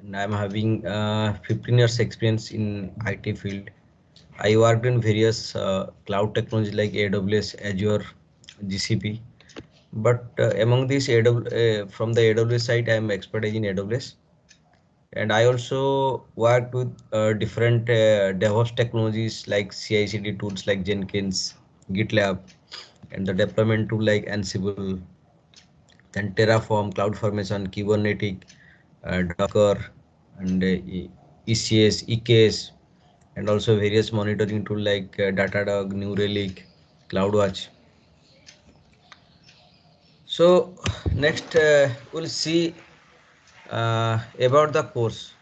and I'm having 15 years experience in IT field. I worked in various cloud technology like AWS, Azure, GCP. But among these from the AWS side, I am expert in AWS, and I also worked with different DevOps technologies like CI/CD tools like Jenkins, GitLab, and the deployment tool like Ansible, then Terraform, CloudFormation, Kubernetes, Docker, and ECS, EKS, and also various monitoring tool like Datadog, New Relic, CloudWatch. So next we'll see about the course.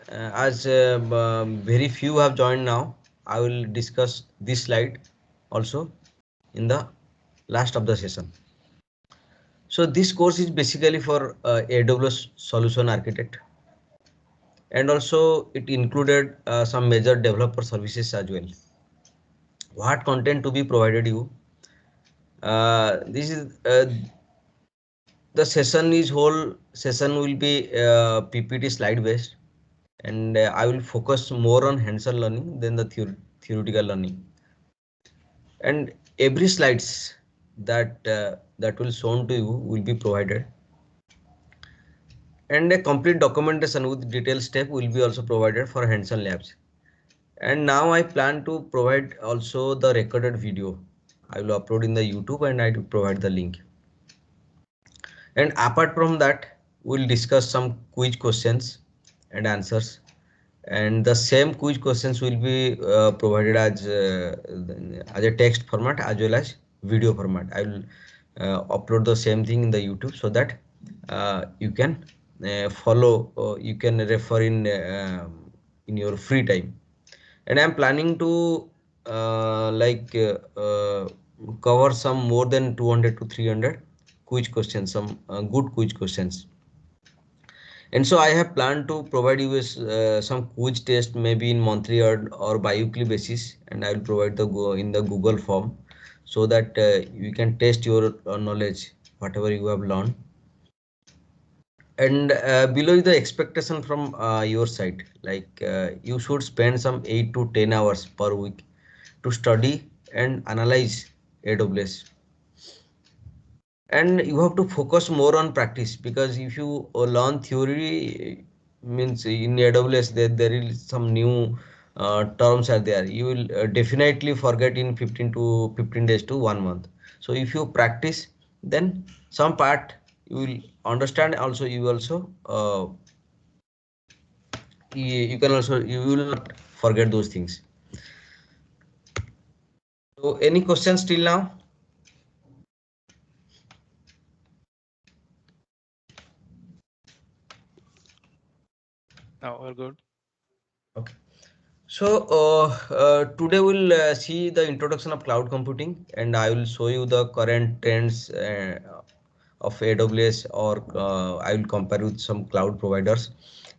As very few have joined now, I will discuss this slide also in the last of the session. So this course is basically for AWS solution architect, and also it included some major developer services as well. What content to be provided you? This is the session is whole session will be PPT slide based, and I will focus more on hands-on learning than the theoretical learning. And every slides that will shown to you will be provided, and a complete documentation with detailed step will be also provided for hands-on labs. And now I plan to provide also the recorded video. I will upload in the YouTube and I will provide the link. And apart from that, we'll discuss some quiz questions and answers. And the same quiz questions will be provided as a text format as well as video format. I will upload the same thing in the YouTube so that you can follow, you can refer in your free time. And I'm planning to cover some more than 200 to 300 quiz questions, some good quiz questions. And so I have planned to provide you with some quiz test maybe in monthly or bi-weekly basis, and I will provide the in the Google form so that you can test your knowledge, whatever you have learned. And below is the expectation from your side, like you should spend some 8 to 10 hours per week to study and analyze AWS. And you have to focus more on practice, because if you learn theory means in AWS there is some new terms are there, you will definitely forget in 15 days to 1 month. So if you practice, then some part you will understand, also you also you can also, you will not forget those things. So any questions till now? No, all good. Okay. So today we'll see the introduction of cloud computing, and I will show you the current trends of AWS, or I will compare with some cloud providers,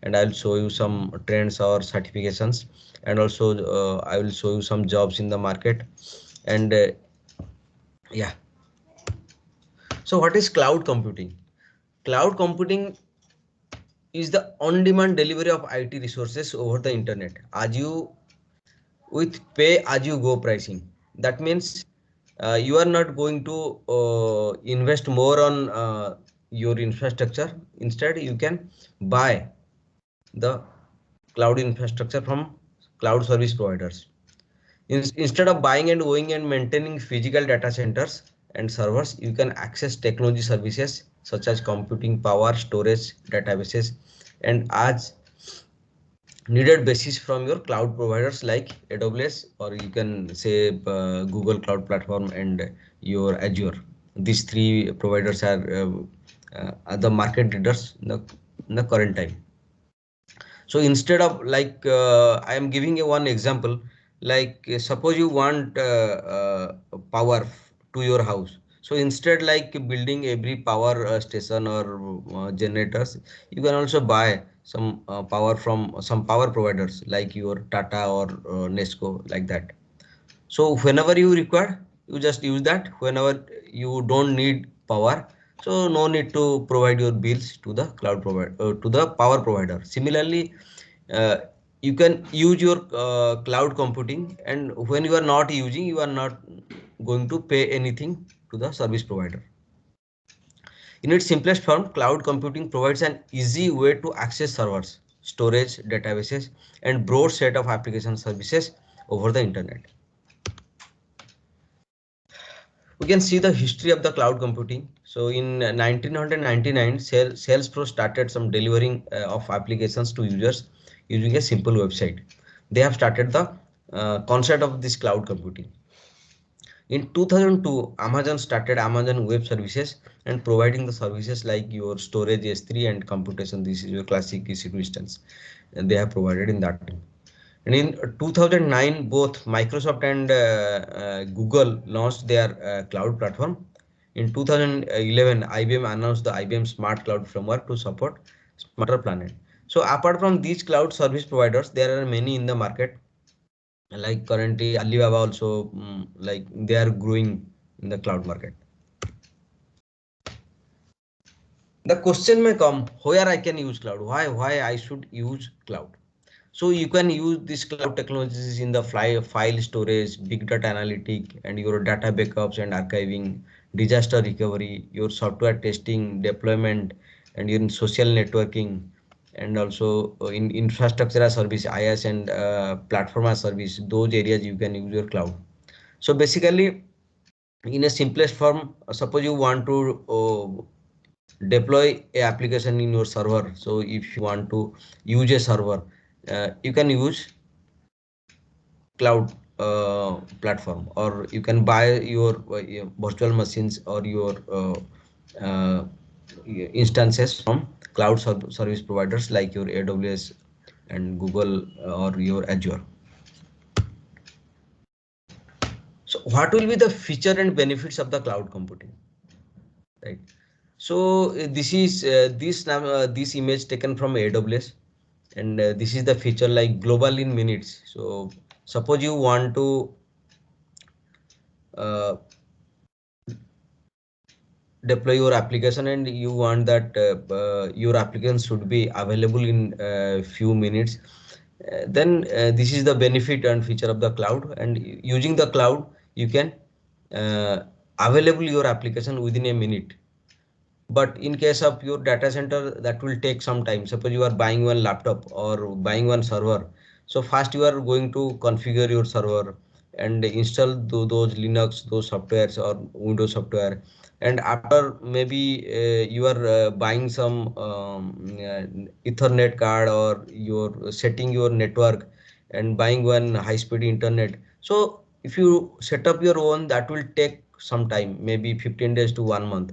and I will show you some trends or certifications, and also I will show you some jobs in the market. And yeah. So what is cloud computing? Cloud computing is the on-demand delivery of IT resources over the internet, as you with pay as you go pricing. That means you are not going to invest more on your infrastructure. Instead, you can buy the cloud infrastructure from cloud service providers. Instead of buying and going and maintaining physical data centers and servers, you can access technology services such as computing power, storage, databases, and as needed basis from your cloud providers like AWS, or you can say Google Cloud Platform and your Azure. These three providers are the market leaders in the current time. So instead of like I am giving you one example, like suppose you want power to your house. So instead like building every power station or generators, you can also buy some power from some power providers like your Tata or Nesco, like that. So whenever you require, you just use that. Whenever you don't need power, So no need to provide your bills to the cloud provider, to the power provider. Similarly, uh, you can use your cloud computing, and when you are not using, you are not going to pay anything to the service provider. In its simplest form, cloud computing provides an easy way to access servers, storage, databases, and broad set of application services over the internet. We can see the history of the cloud computing. So in 1999, Salesforce started some delivering of applications to users using a simple website. They have started the concept of this cloud computing. In 2002, Amazon started Amazon Web Services and providing the services like your storage S3 and computation. This is your classic EC2 instance, and they have provided in that time. And in 2009, both Microsoft and Google launched their cloud platform. In 2011, IBM announced the IBM Smart Cloud Framework to support smarter planet. So apart from these cloud service providers, there are many in the market. Like currently, Alibaba also like they are growing in the cloud market. The question may come where I can use cloud. Why I should use cloud? So you can use this cloud technologies in the file storage, big data analytic, and your data backups and archiving, disaster recovery, your software testing, deployment, and in social networking, and also in infrastructure as service, IaaS, and platform as service. Those areas you can use your cloud. So basically, in a simplest form, suppose you want to deploy a application in your server. So if you want to use a server, you can use cloud platform, or you can buy your virtual machines or your uh, instances from cloud service providers like your AWS and Google or your Azure. So what will be the feature and benefits of the cloud computing, right? So this is this image taken from AWS, and this is the feature like global in minutes. So suppose you want to uh, deploy your application and you want that your application should be available in few minutes, then this is the benefit and feature of the cloud. And using the cloud, you can uh, available your application within a minute. But in case of your data center, that will take some time. Suppose you are buying one laptop or buying one server, so first you are going to configure your server and install those Linux, those softwares or Windows software. And after maybe you are buying some Ethernet card, or you're setting your network and buying one high speed internet. So if you set up your own, that will take some time, maybe 15 days to 1 month.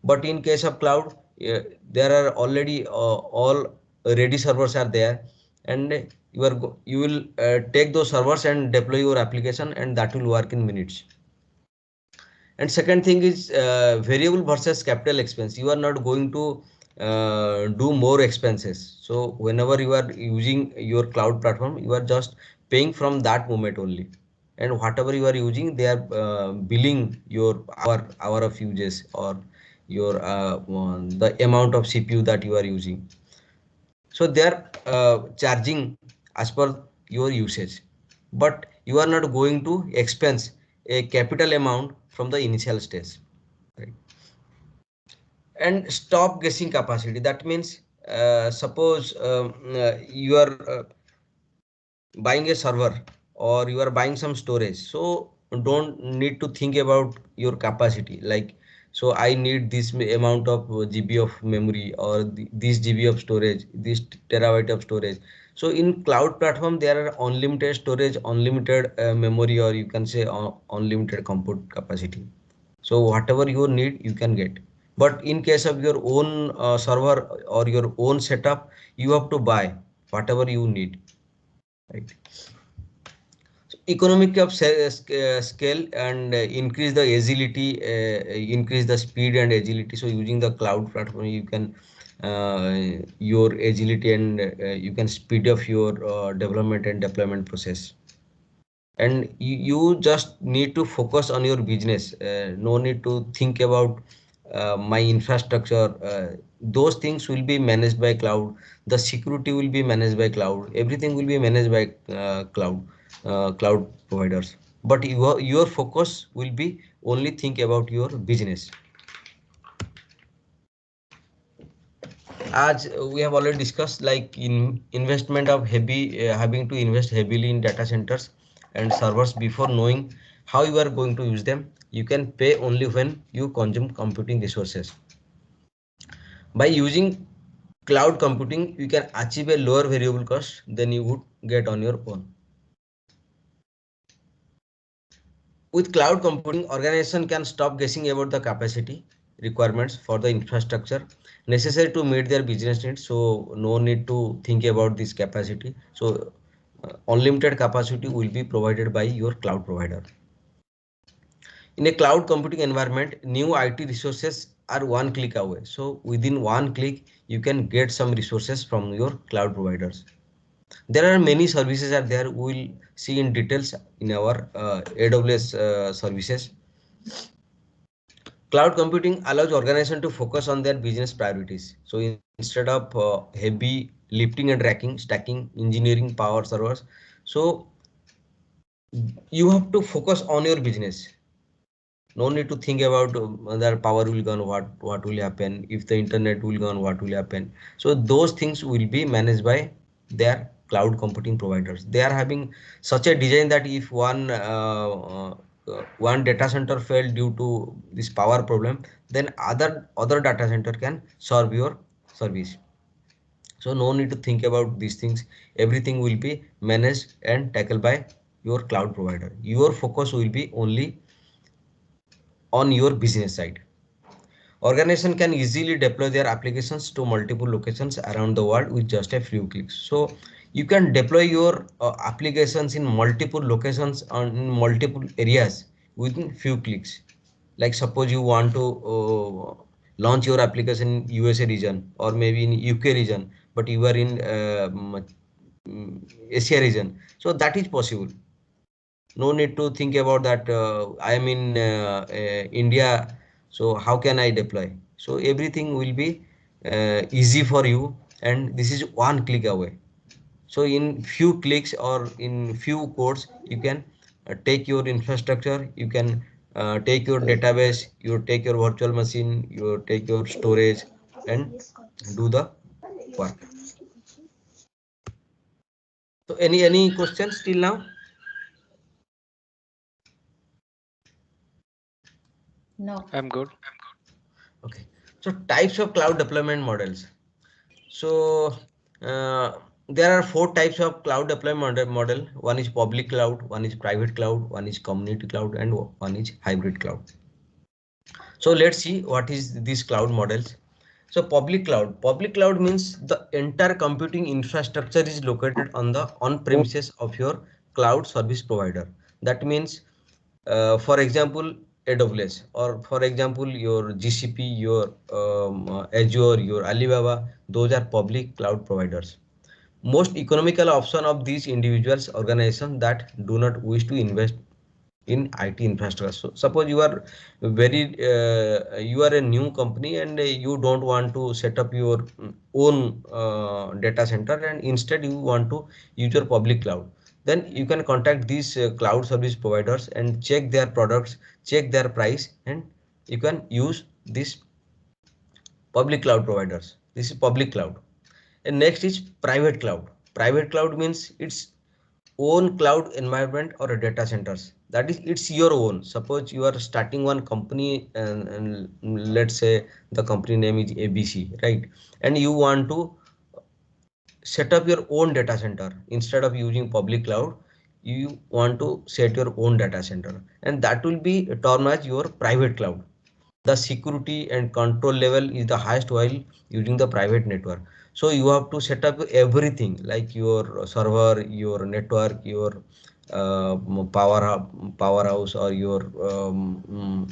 But in case of cloud, there are already all ready servers are there, and you will take those servers and deploy your application, and that will work in minutes. And second thing is variable versus capital expense. You are not going to do more expenses. So whenever you are using your cloud platform, you are just paying from that moment only. And whatever you are using, they are billing your hour of uses, or your the amount of CPU that you are using. So they are charging as per your usage, but you are not going to expense a capital amount from the initial stage, right? And stop guessing capacity. That means suppose you are buying a server or you are buying some storage, so don't need to think about your capacity, like, so I need this amount of GB of memory, or this GB of storage, this terabyte of storage. So in cloud platform, there are unlimited storage, unlimited memory, or you can say unlimited compute capacity. So whatever you need, you can get. But in case of your own server or your own setup, you have to buy whatever you need, right? So economic of scale, and increase the agility, increase the speed and agility. So using the cloud platform, you can your agility, and you can speed up your development and deployment process. And you just need to focus on your business. No need to think about my infrastructure, those things will be managed by cloud. The security will be managed by cloud. Everything will be managed by cloud providers. But your focus will be only think about your business. As we have already discussed, like in investment of having to invest heavily in data centers and servers before knowing how you are going to use them. You can pay only when you consume computing resources. By using cloud computing, you can achieve a lower variable cost than you would get on your own. With cloud computing, organization can stop guessing about the capacity requirements for the infrastructure necessary to meet their business needs. So no need to think about this capacity. So unlimited capacity will be provided by your cloud provider. In a cloud computing environment, new IT resources are one click away. So within one click, you can get some resources from your cloud providers. There are many services are there. We will see in details in our AWS services. Cloud computing allows organization to focus on their business priorities. So instead of heavy lifting and racking, stacking, engineering, power servers, so you have to focus on your business. No need to think about whether power will gone, what will happen, if the internet will gone, what will happen. So those things will be managed by their cloud computing providers. They are having such a design that if one data center failed due to this power problem, then other data center can serve your service. So no need to think about these things. Everything will be managed and tackled by your cloud provider. Your focus will be only on your business side. Organization can easily deploy their applications to multiple locations around the world with just a few clicks. So you can deploy your applications in multiple locations on multiple areas within few clicks. Like suppose you want to launch your application in USA region or maybe in UK region, but you are in Asia region. So that is possible. No need to think about that I am in India, so how can I deploy? So everything will be easy for you, and this is one click away. So in few clicks or in few codes, you can take your infrastructure, you can take your database, you take your virtual machine, you take your storage and do the work. So any questions till now? No. I'm good. Okay. So types of cloud deployment models. So there are four types of cloud deployment model. One is public cloud, one is private cloud, one is community cloud, and one is hybrid cloud. So let's see what is these cloud models. So public cloud. Public cloud means the entire computing infrastructure is located on the on-premises of your cloud service provider. That means, for example, AWS, or for example, your GCP, your Azure, your Alibaba. Those are public cloud providers. Most economical option of these individuals organizations that do not wish to invest in IT infrastructure. So suppose you are you are a new company and you don't want to set up your own data center, and instead you want to use your public cloud. Then you can contact these cloud service providers and check their products, check their price, and you can use this public cloud providers. This is public cloud. And next is private cloud. Private cloud means its own cloud environment or a data centers. That is, it's your own. Suppose you are starting one company, and let's say the company name is ABC, right? And you want to set up your own data center instead of using public cloud. You want to set your own data center, and that will be termed as your private cloud. The security and control level is the highest while using the private network. So you have to set up everything like your server, your network, your powerhouse, or your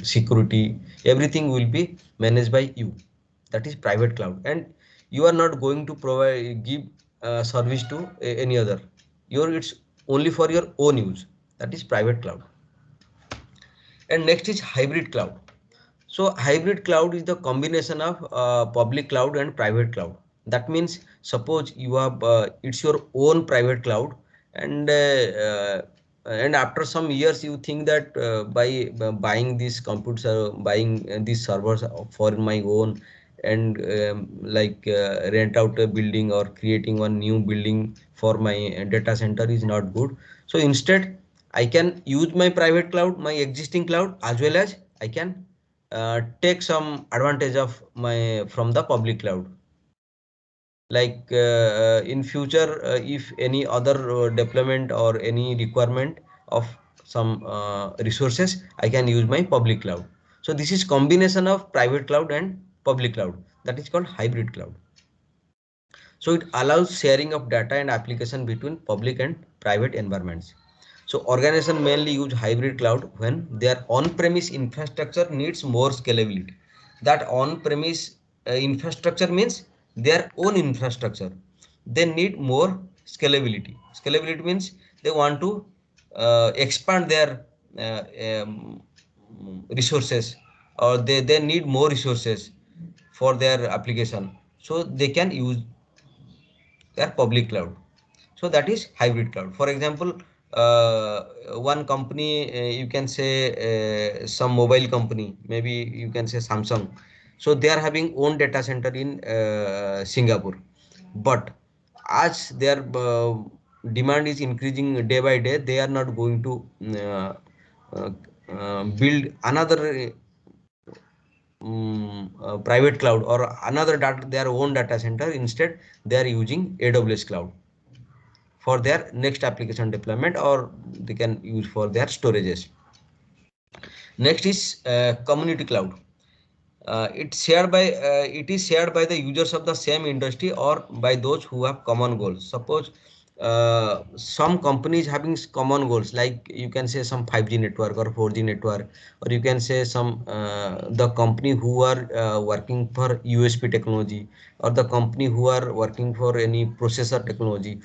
security. Everything will be managed by you. That is private cloud, and you are not going to provide give service to any other. It's only for your own use. That is private cloud. And next is hybrid cloud. So hybrid cloud is the combination of public cloud and private cloud. That means suppose you have it's your own private cloud, and and after some years you think that by buying these computers, buying these servers for my own, and rent out a building or creating one new building for my data center is not good. So instead I can use my private cloud, my existing cloud, as well as I can take some advantage of my from the public cloud. Like in future, if any other deployment or any requirement of some resources, I can use my public cloud. So this is combination of private cloud and public cloud. That is called hybrid cloud. So it allows sharing of data and application between public and private environments. So organization mainly use hybrid cloud when their on-premise infrastructure needs more scalability. That on-premise infrastructure means their own infrastructure. They need more scalability. Scalability means they want to expand their uh, um, resources, or they need more resources for their application. So they can use their public cloud. So that is hybrid cloud. For example, one company, you can say some mobile company, maybe you can say Samsung. So they are having own data center in Singapore, but as their demand is increasing day by day, they are not going to uh, build another private cloud or another data, their own data center. Instead they are using AWS cloud for their next application deployment, or they can use for their storages. Next is community cloud. It is shared by the users of the same industry or by those who have common goals. Suppose some companies having common goals, like you can say some 5G network or 4G network, or you can say some the company who are working for USP technology, or the company who are working for any processor technology.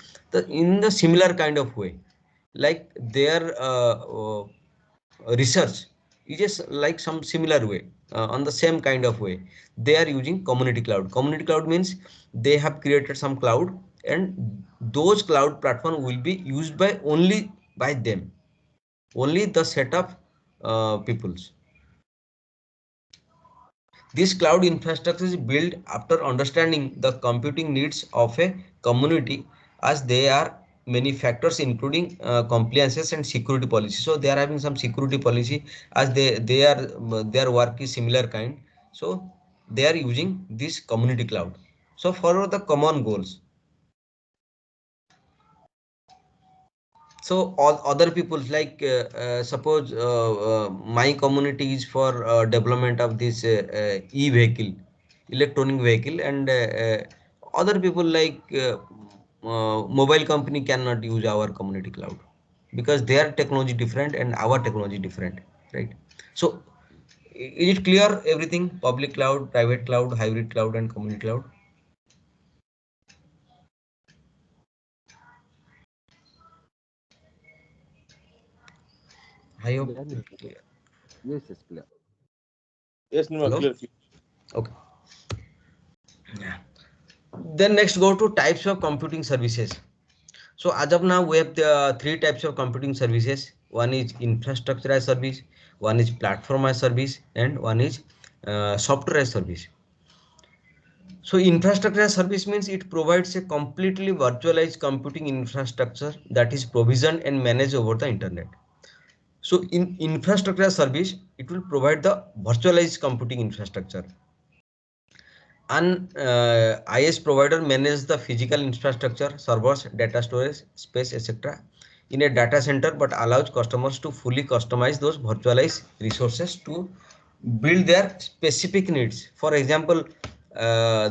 In the similar kind of way, like their research is just like some similar way, on the same kind of way, they are using community cloud. Community cloud means they have created some cloud, and those cloud platform will be used by only by them, only the set of peoples. This cloud infrastructure is built after understanding the computing needs of a community, as they are many factors including compliances and security policy. So they are having some security policy, as they are their work is similar kind. So they are using this community cloud. So for the common goals. So all other people, like suppose my community is for development of this e-vehicle, electronic vehicle, and other people like mobile company cannot use our community cloud, because their technology different and our technology different, right? So is it clear everything? Public cloud, private cloud, hybrid cloud, and community cloud. I hope. Clear, Mr. Yes, yes, clear. Yes, Nima, Hello. clear. Okay. Yeah. Then next go to types of computing services. So as of now, we have the three types of computing services. One is infrastructure as service, one is platform as service, and one is software as service. So infrastructure as service means it provides a completely virtualized computing infrastructure that is provisioned and managed over the internet. So in infrastructure as service, it will provide the virtualized computing infrastructure. An IS provider manages the physical infrastructure, servers, data storage, space, etc. in a data center, but allows customers to fully customize those virtualized resources to build their specific needs. For example, uh,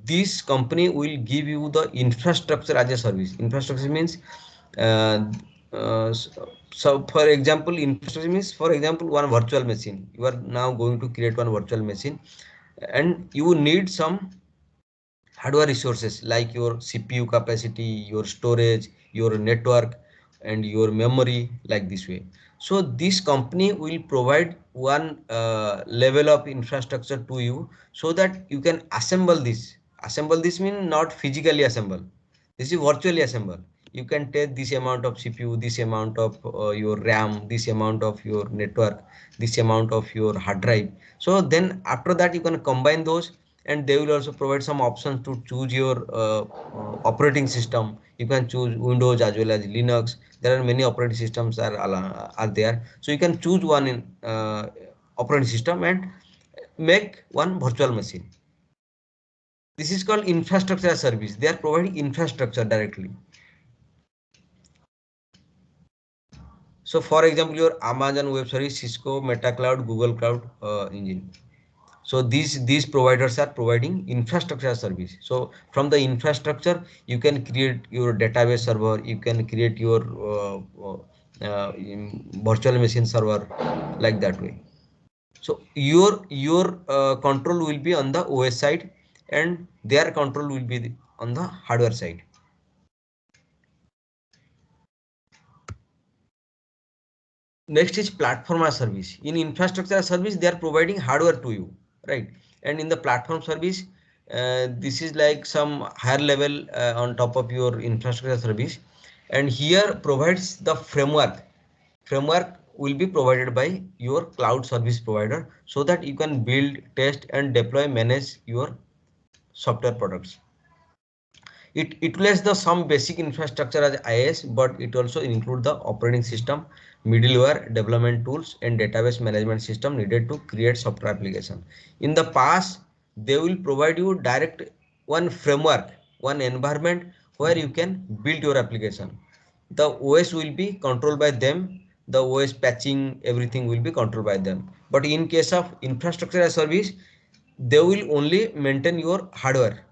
this company will give you the infrastructure as a service. Infrastructure means uh, so for example, infrastructure means, for example, one virtual machine. You are now going to create one virtual machine, and you need some hardware resources like your CPU capacity, your storage, your network. and your memory, like this way. So this company will provide one level of infrastructure to you, so that you can assemble this. Assemble this means not physically assemble. This is virtually assemble. You can take this amount of CPU, this amount of your RAM, this amount of your network, this amount of your hard drive. So then after that you can combine those, and they will also provide some options to choose your operating system. You can choose Windows as well as Linux. There are many operating systems are there. So you can choose one in operating system and make one virtual machine. This is called infrastructure as service. They are providing infrastructure directly. So for example, your Amazon Web Service, Cisco, Meta Cloud, Google Cloud Engine. So these providers are providing infrastructure as service. So from the infrastructure, you can create your database server, you can create your virtual machine server, like that way. So your control will be on the OS side, and their control will be on the hardware side. Next is platform as service. In infrastructure as service, they are providing hardware to you, right? And in the platform service, this is like some higher level on top of your infrastructure service, and here provides the framework. Framework will be provided by your cloud service provider, so that you can build, test, and deploy, manage your software products. It utilizes the some basic infrastructure as IaaS, but it also includes the operating system, middleware, development tools, and database management system needed to create software application. In the past, they will provide you direct one framework, one environment where you can build your application. The OS will be controlled by them. The OS patching, everything will be controlled by them. But in case of infrastructure as service, they will only maintain your hardware.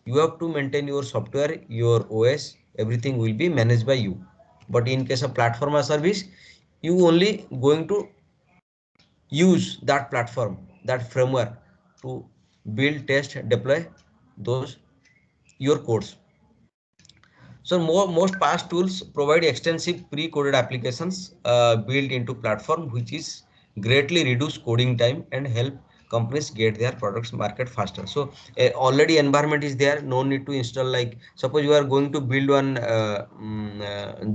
You have to maintain your software, your OS, everything will be managed by you. But in case of platform as service, you only going to use that platform, that framework, to build, test, deploy those your codes. So most past tools provide extensive pre-coded applications built into platform, which is greatly reduce coding time and help companies get their products market faster. So already environment is there, no need to install. Like suppose you are going to build one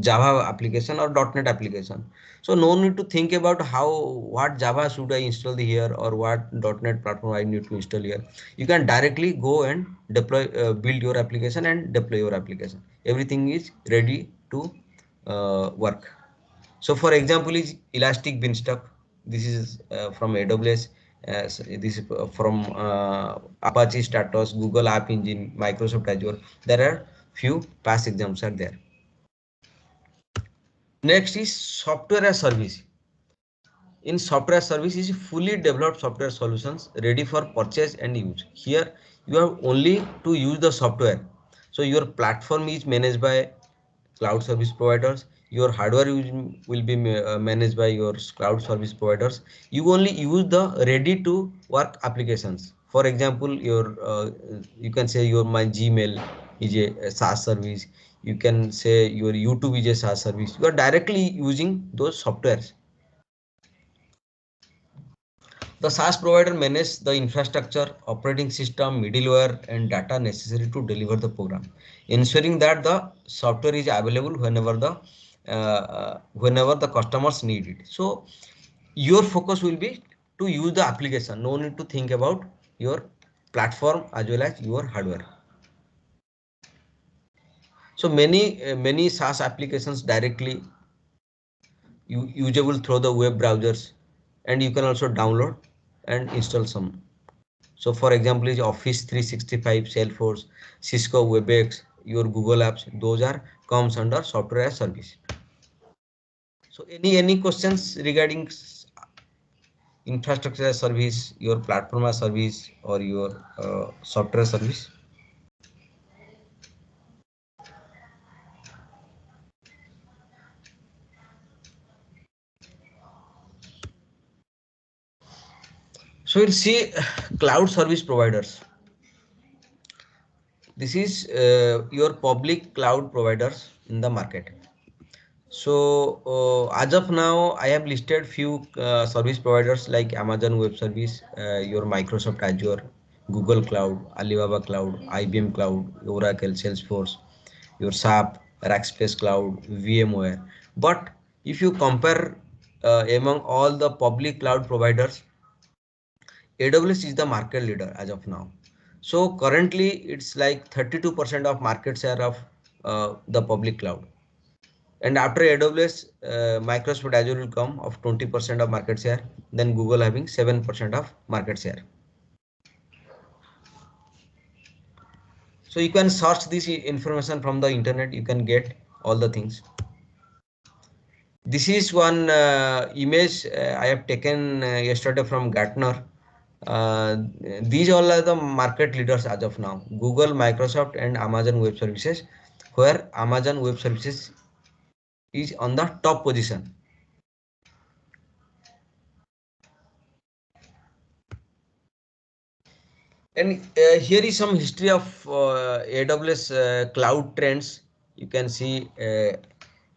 Java application or .NET application. So no need to think about what Java should I install here, or what .NET platform I need to install here. You can directly go and deploy, build your application and deploy your application. Everything is ready to work. So for example is Elastic Beanstalk. This is from AWS. This is from Apache Stratos, Google App Engine, Microsoft Azure. There are few past examples are there. Next is software as service. In software service is fully developed software solutions ready for purchase and use. Here you have only to use the software. So your platform is managed by cloud service providers. Your hardware will be managed by your cloud service providers. You only use the ready to work applications. For example, your you can say your my Gmail is a SaaS service. You can say your YouTube is a SaaS service. You are directly using those softwares. The SaaS provider manages the infrastructure, operating system, middleware, and data necessary to deliver the program, ensuring that the software is available whenever the customers need it. So your focus will be to use the application. No need to think about your platform as well as your hardware. So many SaaS applications directly usable through the web browsers, and you can also download and install some. So for example is Office 365, Salesforce, Cisco WebEx, your Google Apps, those are comes under software as service. So any questions regarding infrastructure as service, your platform as service, or your software service? So we'll see cloud service providers. This is your public cloud providers in the market. So as of now, I have listed few service providers like Amazon Web Service, your Microsoft Azure, Google Cloud, Alibaba Cloud, IBM Cloud, Oracle, Salesforce, your SAP, Rackspace Cloud, VMware. But if you compare among all the public cloud providers, AWS is the market leader as of now. So currently, it's like 32% of market share of the public cloud. And after AWS, Microsoft Azure will come of 20% of market share, then Google having 7% of market share. So you can search this information from the internet, you can get all the things. This is one image I have taken yesterday from Gartner. These all are the market leaders as of now: Google, Microsoft, and Amazon Web Services, where Amazon Web Services is on the top position. And here is some history of AWS cloud trends. You can see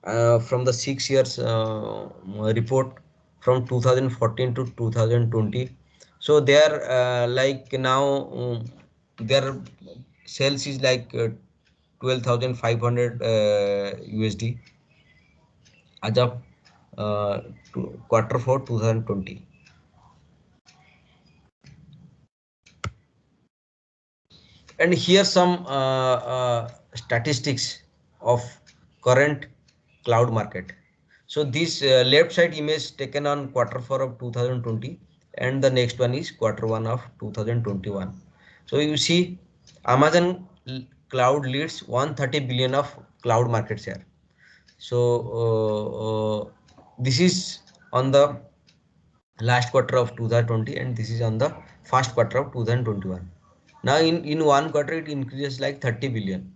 from the 6 years report from 2014 to 2020. So they are like now their sales is like 12,500 USD as of quarter 4 2020. And here some statistics of current cloud market. So this left side image taken on quarter 4 of 2020, and the next one is quarter 1 of 2021. So you see Amazon cloud leads 130 billion of cloud market share. So this is on the last quarter of 2020, and this is on the first quarter of 2021. Now in one quarter it increases like 30 billion.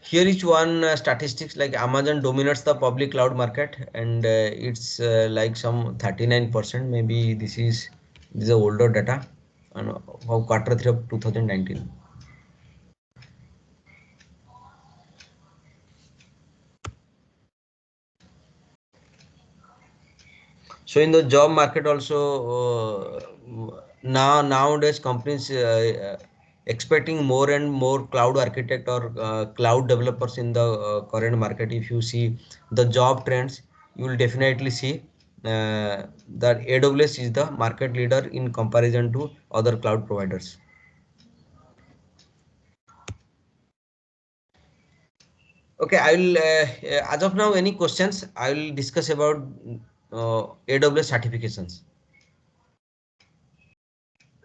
Here is one statistics like Amazon dominates the public cloud market, and it's like some 39%. Maybe this is older data and of quarter 3 of 2019. So in the job market also, nowadays companies expecting more and more cloud architect or cloud developers in the current market. If you see the job trends, you will definitely see that AWS is the market leader in comparison to other cloud providers. Okay, I will as of now any questions I will discuss about AWS certifications.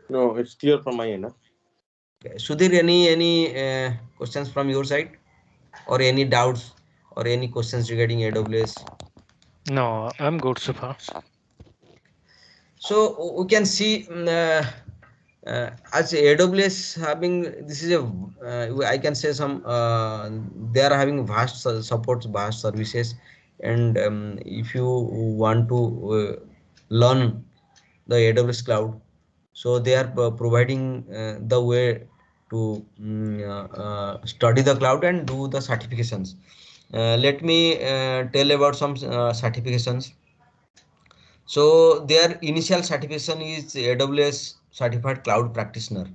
No, it's clear from my end. Huh? Okay. Sudhir, any questions from your side, or any doubts, or any questions regarding AWS? No, I'm good so far. So we can see as AWS having, this is a I can say some they are having vast supports, vast services, and if you want to learn the AWS cloud, so they are providing the way to study the cloud and do the certifications. Let me tell about some certifications. So their initial certification is AWS Certified Cloud Practitioner.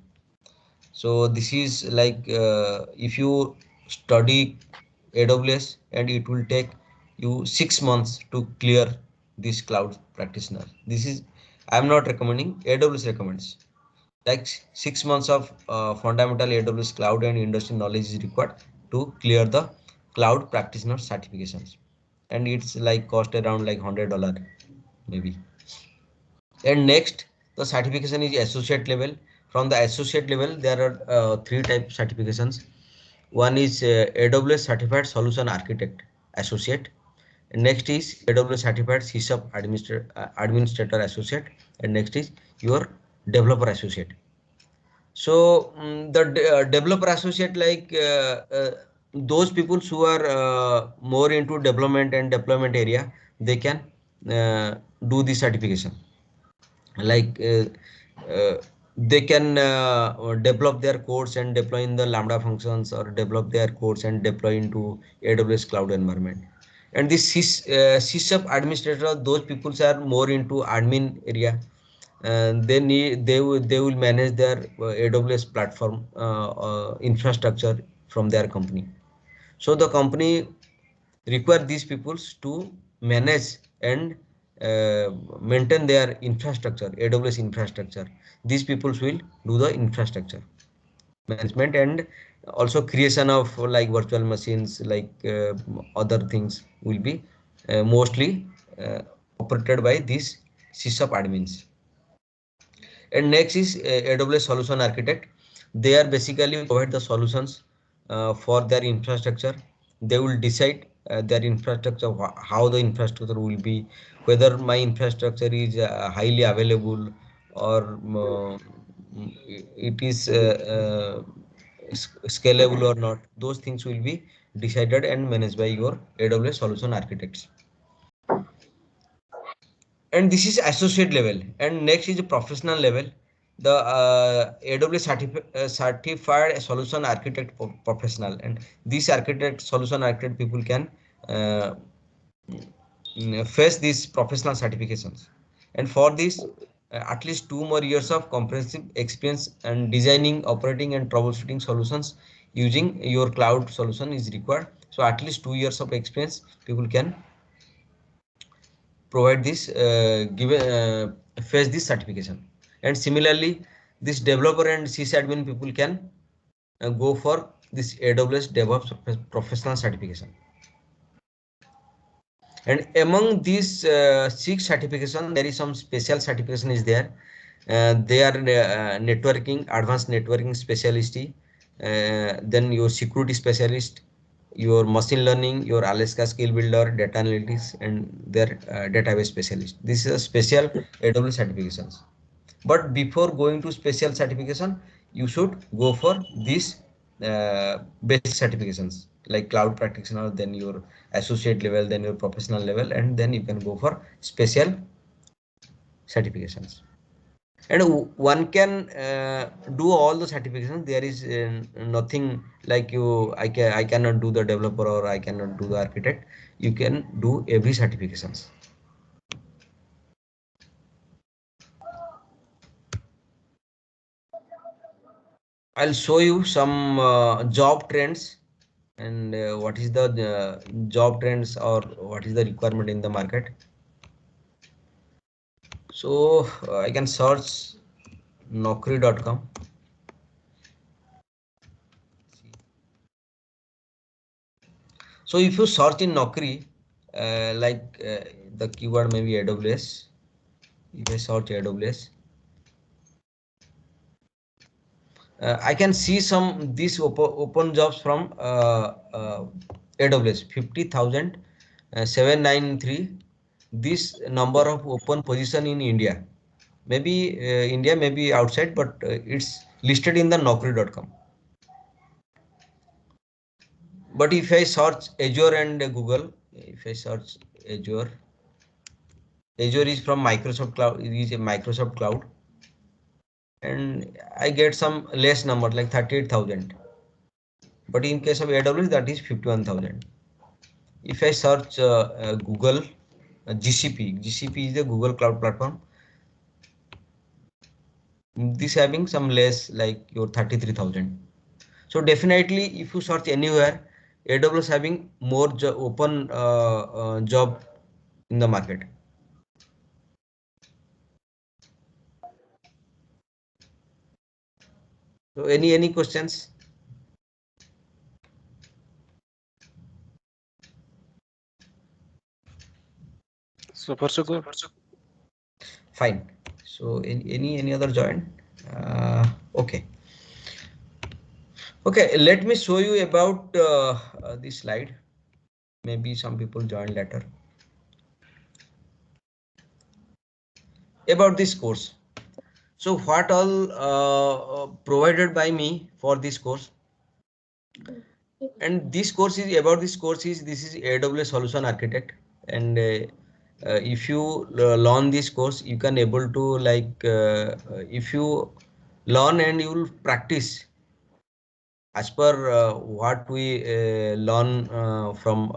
So this is like if you study AWS, and it will take you 6 months to clear this cloud practitioner. This is, I'm not recommending, AWS recommends. Like 6 months of fundamental AWS cloud and industry knowledge is required to clear the cloud practitioner certifications, and it's like cost around like $100 maybe. And next, the certification is associate level. From the associate level, there are three type certifications. One is AWS Certified Solution Architect Associate. And next is AWS Certified CSAP Administrator Associate. And next is your Developer Associate. So the Developer Associate, like those people who are more into development and deployment area, they can do the certification. Like they can develop their codes and deploy in the Lambda functions, or develop their codes and deploy into AWS cloud environment. And this sys administrator, those people are more into admin area, and they will manage their AWS platform infrastructure from their company. So the company require these peoples to manage and maintain their infrastructure, AWS infrastructure. These peoples will do the infrastructure management, and also creation of like virtual machines, like other things will be mostly operated by these sysop admins. And next is AWS solution architect. They are basically provide the solutions for their infrastructure. They will decide their infrastructure, how the infrastructure will be, whether my infrastructure is highly available, or it is scalable or not. Those things will be decided and managed by your AWS solution architects. And this is associate level. And next is professional level. The AWS certified solution architect professional, and this architect solution architect people can uh, face these professional certifications. And for this at least 2 more years of comprehensive experience and designing, operating and troubleshooting solutions using your cloud solution is required. So at least 2 years of experience people can provide this given face this certification. And similarly, this developer and sysadmin people can go for this AWS DevOps professional certification. And among these 6 certification, there is some special certification is there. They are networking, advanced networking specialist, then your security specialist, your machine learning, your Alaska skill builder, data analytics, and their database specialist. This is a special AWS certifications. But before going to special certification, you should go for these basic certifications like cloud practitioner, then your associate level, then your professional level, and then you can go for special certifications. And one can do all the certifications. There is nothing like I cannot do the developer, or I cannot do the architect. You can do every certifications. I'll show you some job trends, and what is the job trends, or what is the requirement in the market. So I can search naukri.com. So if you search in Naukri, the keyword may be AWS. If I search AWS, I can see some these open jobs from AWS 50,793. This number of open position in India, maybe India, maybe outside, but it's listed in the naukri.com. But if I search Azure and Google, if I search Azure, Azure is from Microsoft Cloud. It is a Microsoft Cloud, and I get some less number like 38,000. But in case of AWS, that is 51,000. If I search Google GCP is the Google Cloud Platform. This having some less like your 33,000. So definitely, if you search anywhere, AWS having more open job in the market. So any questions? Super good. Fine. So any other join? Okay. Okay, let me show you about this slide. Maybe some people join later. About this course. So what all provided by me for this course? And this course is about this is AWS Solution Architect, and if you learn this course, you can able to like if you learn and you will practice as per what we learn from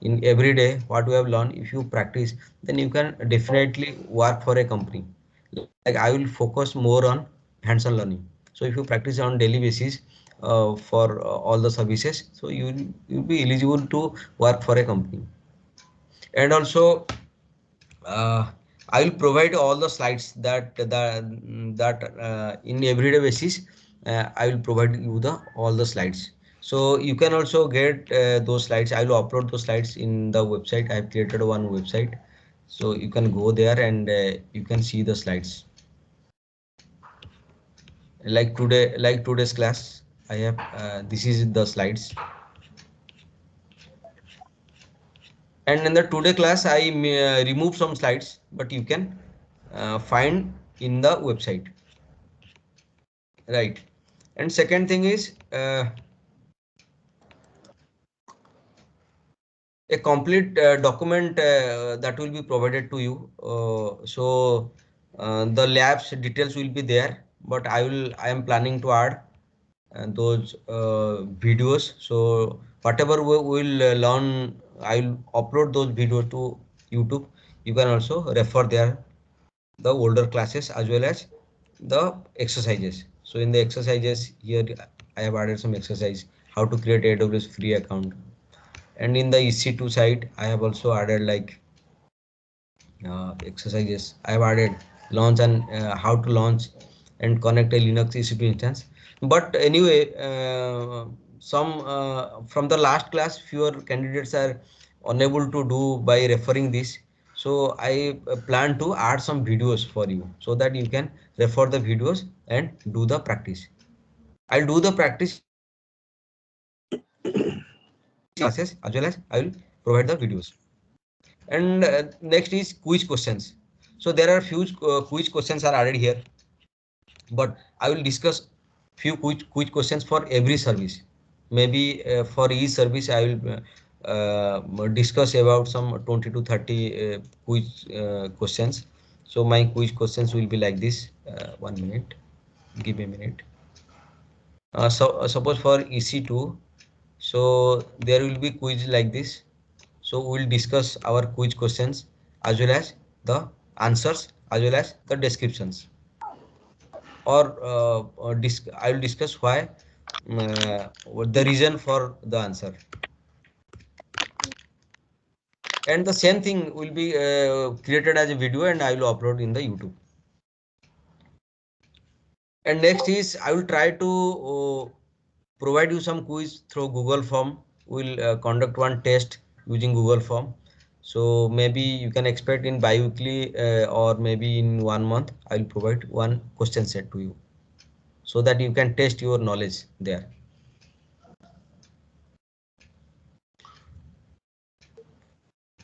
in every day what we have learned. If you practice, then you can definitely work for a company. Like I will focus more on hands-on learning. So if you practice on daily basis for all the services, so you'll be eligible to work for a company. And also I will provide all the slides that in everyday basis. I will provide you the all the slides. So you can also get those slides. I will upload those slides in the website. I have created one website, so you can go there and you can see the slides. Like today's class, I have this is the slides. And in the today class, I remove some slides, but you can find in the website. Right. And second thing is a complete document that will be provided to you. The labs details will be there, but I am planning to add those videos. So whatever we will learn, I will upload those videos to YouTube. You can also refer there the older classes as well as the exercises. So in the exercises here, I have added some exercise, how to create AWS free account. And in the EC2 side, I have also added like exercises. I have added launch and how to launch and connect a Linux EC2 instance. But anyway, some from the last class, fewer candidates are unable to do by referring this. So I plan to add some videos for you so that you can refer the videos and do the practice. I'll do the practice classes as well as I will provide the videos. And next is quiz questions. So there are few quiz questions are added here, but I will discuss few quiz questions for every service. Maybe for each service I will discuss about some 20 to 30 quiz questions. So my quiz questions will be like this. 1 minute, give me a minute. Suppose for EC2, so there will be quiz like this. So we will discuss our quiz questions as well as the answers as well as the descriptions. Or I will discuss why what the reason for the answer. And the same thing will be created as a video and I will upload in the YouTube. And next is I will try to provide you some quiz through Google Form. We'll conduct one test using Google Form. So maybe you can expect in bi-weekly or maybe in 1 month, I'll provide one question set to you so that you can test your knowledge there.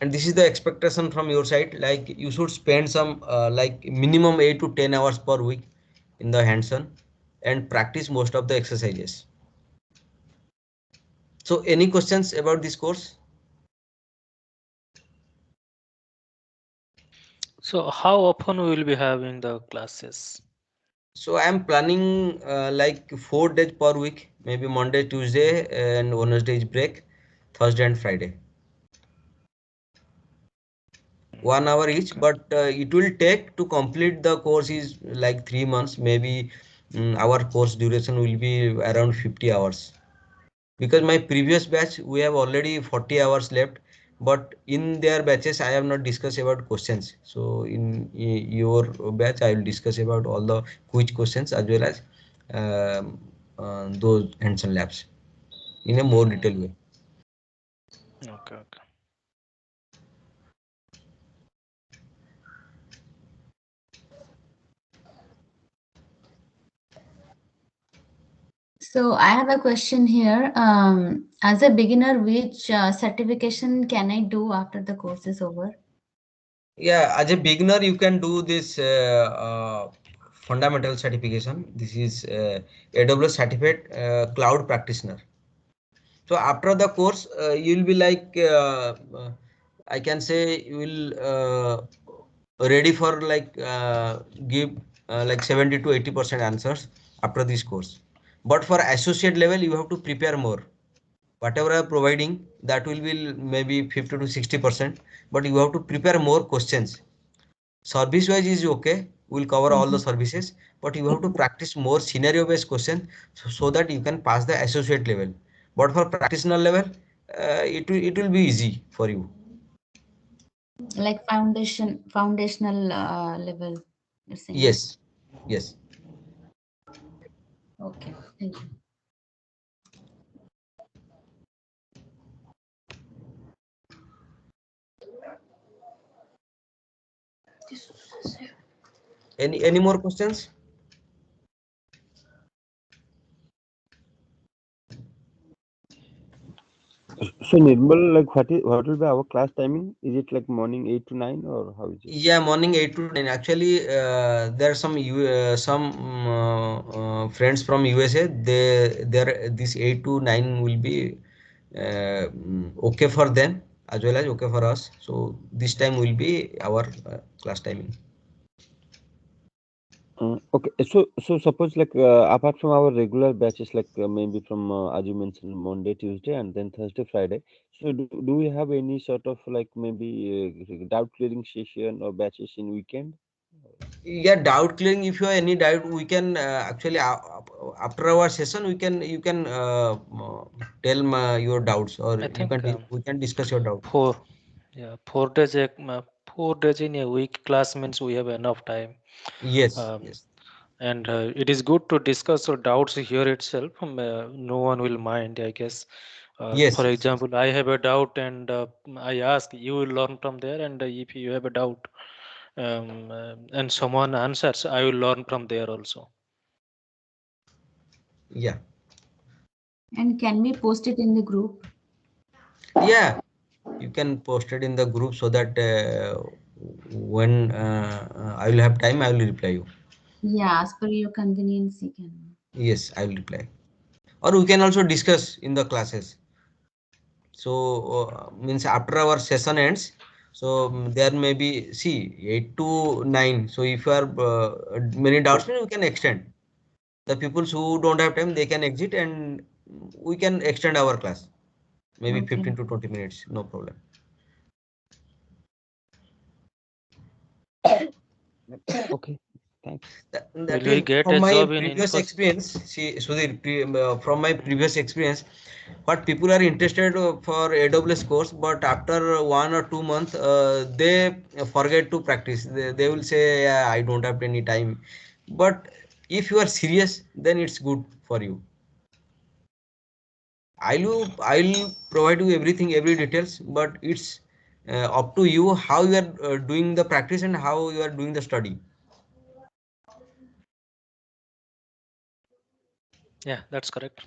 And this is the expectation from your side, like you should spend some like minimum 8 to 10 hours per week in the hands-on and practice most of the exercises. So any questions about this course? So how often we will be having the classes? So I am planning like 4 days per week, maybe Monday, Tuesday, and Wednesday is break, Thursday and Friday. 1 hour each, but it will take to complete the course is like 3 months. Maybe our course duration will be around 50 hours. Because my previous batch we have already 40 hours left, but in their batches I have not discussed about questions. So in your batch I will discuss about all the quiz questions as well as those hands-on labs in a more detailed way. Okay, okay. So I have a question here. As a beginner, which certification can I do after the course is over? Yeah, as a beginner you can do this fundamental certification. This is AWS certificate cloud practitioner. So after the course, you'll be like I can say you will ready for like give like 70 to 80% answers after this course. But for associate level, you have to prepare more. Whatever I am providing, that will be maybe 50 to 60%, but you have to prepare more questions. Service wise is okay, we'll cover all the services, but you have to practice more scenario based questions so that you can pass the associate level. But for practitioner level, it will be easy for you. Like foundational level, you're saying? Yes, yes. Okay, thank you. Any more questions? So Nirmal, like what will be our class timing? Is it like morning 8 to 9 or how is it? Yeah, morning 8 to 9. Actually, there are some friends from USA. This 8 to 9 will be okay for them as well as okay for us. So this time will be our class timing. Okay, so suppose like apart from our regular batches, like maybe from as you mentioned Monday, Tuesday, and then Thursday, Friday. So do we have any sort of like maybe doubt clearing session or batches in weekend? Yeah, doubt clearing. If you have any doubt, we can actually after our session you can tell your doubts, or I you think can we can discuss your doubt. 4 days 4 days in a week class means we have enough time. Yes, Um, yes. and it is good to discuss your doubts here itself. No one will mind, I guess. Yes, For yes, yes. example, I have a doubt and I ask, you will learn from there. And if you have a doubt and someone answers, I will learn from there also. Yeah. And can we post it in the group? Yeah, you can post it in the group so that when I will have time, I will reply you. Yeah, as per your convenience, you can. Yes, I will reply. Or we can also discuss in the classes. So means after our session ends, so there may be, see, 8 to 9. So if you are many doubts, then we can extend. The people who don't have time, they can exit and we can extend our class. Maybe Okay. 15 to 20 minutes, no problem. Okay, thanks. That Will we is get from a my job in previous Infosys? experience. See, Sudhir, from my previous experience, what people are interested for AWS course, but after 1 or 2 months, they forget to practice. They will say, yeah, I don't have any time. But if you are serious, then it's good for you. I'll provide you everything, every details, but it's up to you how you are doing the practice and how you are doing the study. Yeah, that's correct.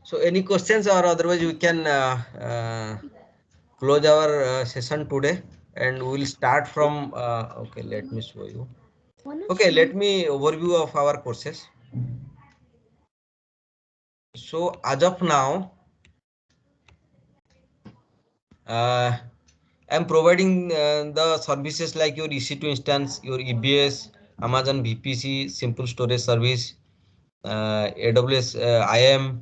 So any questions, or otherwise we can close our session today, and we'll start from okay, let me show you. Okay, let me overview of our courses. So as of now, I'm providing the services like your EC2 instance, your EBS, Amazon VPC, simple storage service, AWS IAM,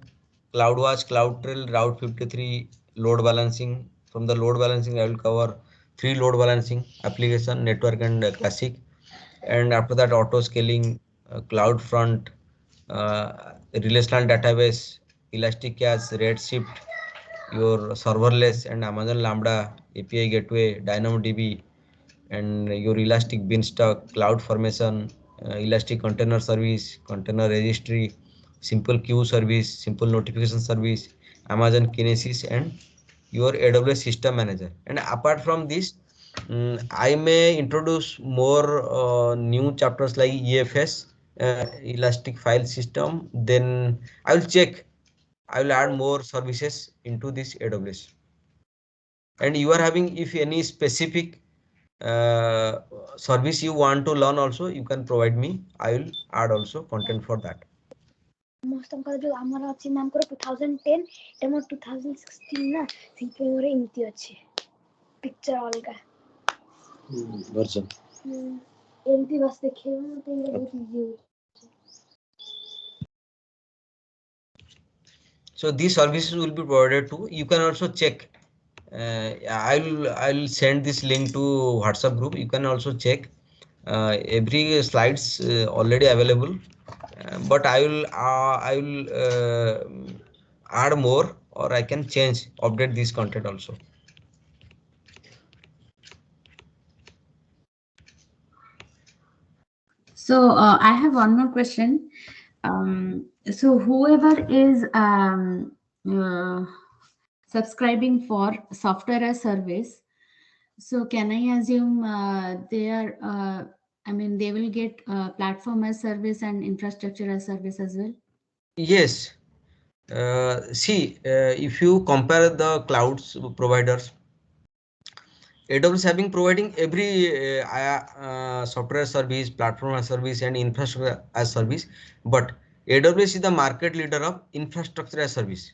CloudWatch, CloudTrail, Route 53, load balancing. From the load balancing, I will cover 3 load balancing application, network and classic. And after that, auto scaling, CloudFront, relational database, Elastic Cache, Redshift, your serverless and Amazon Lambda, API Gateway, DynamoDB, and your Elastic Beanstalk, Cloud Formation, Elastic Container Service, Container Registry, Simple Queue Service, Simple Notification Service, Amazon Kinesis, and your AWS System Manager. And apart from this, I may introduce more new chapters like EFS, Elastic File System. Then I will check I will add more services into this AWS. And you are having, if any specific service you want to learn also, you can provide me. I will add also content for that. Most of जो हमारा अच्छी नाम करो 2010 ammo 2016 ना सीपे मोरे इमती अच्छी picture अलगा version. एमती बस देखे ना तो ये बहुत easy So these services will be provided too. You can also check. I'll send this link to WhatsApp group. You can also check. Every slides already available, but I will add more, or I can change, update this content also. So I have one more question. So whoever is subscribing for software as service, so can I assume they are, I mean, they will get platform as service and infrastructure as service as well? Yes. See, if you compare the clouds providers, AWS having providing every software service, platform as service, and infrastructure as service, but AWS is the market leader of infrastructure as service.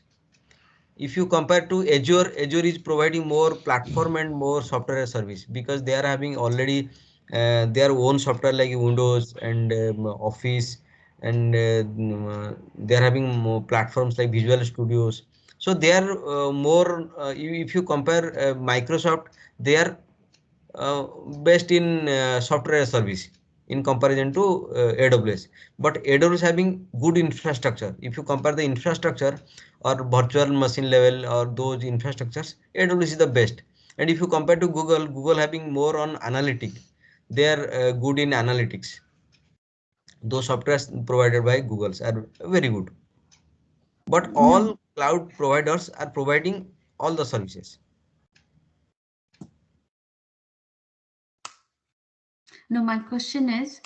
If you compare to Azure, Azure is providing more platform and more software as service, because they are having already their own software like Windows and Office, and they are having more platforms like Visual Studios. So they are more, if you compare Microsoft, they are best in software as service in comparison to AWS. But AWS having good infrastructure. If you compare the infrastructure or virtual machine level or those infrastructures, AWS is the best. And if you compare to Google, Google having more on analytic. They are good in analytics. Those softwares provided by Google are very good. But all cloud providers are providing all the services. No, my question is,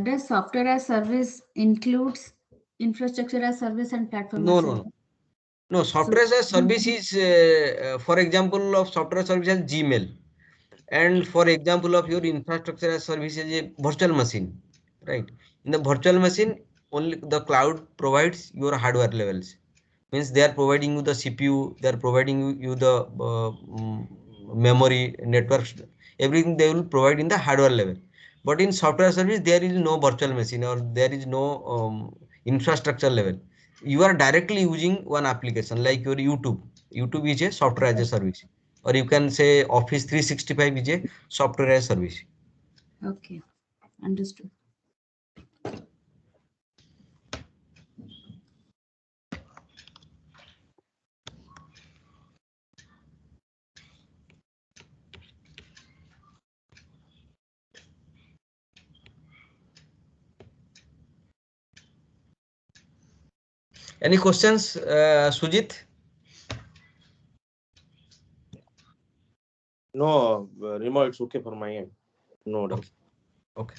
does software as service includes infrastructure as service and platform No, as no, service? no. No, software as a service is, for example, of software service as Gmail, and for example of your infrastructure as service is a virtual machine, right? In the virtual machine, only the cloud provides your hardware levels. Means they are providing you the CPU, they are providing you the memory, networks, everything they will provide in the hardware level. But in software service, there is no virtual machine, or there is no infrastructure level. You are directly using one application like your YouTube is a software as a service, or you can say Office 365 is a software as a service. Okay, understood. Any questions, Sujit? No, Remo, it's okay for my end. No doubt. Okay.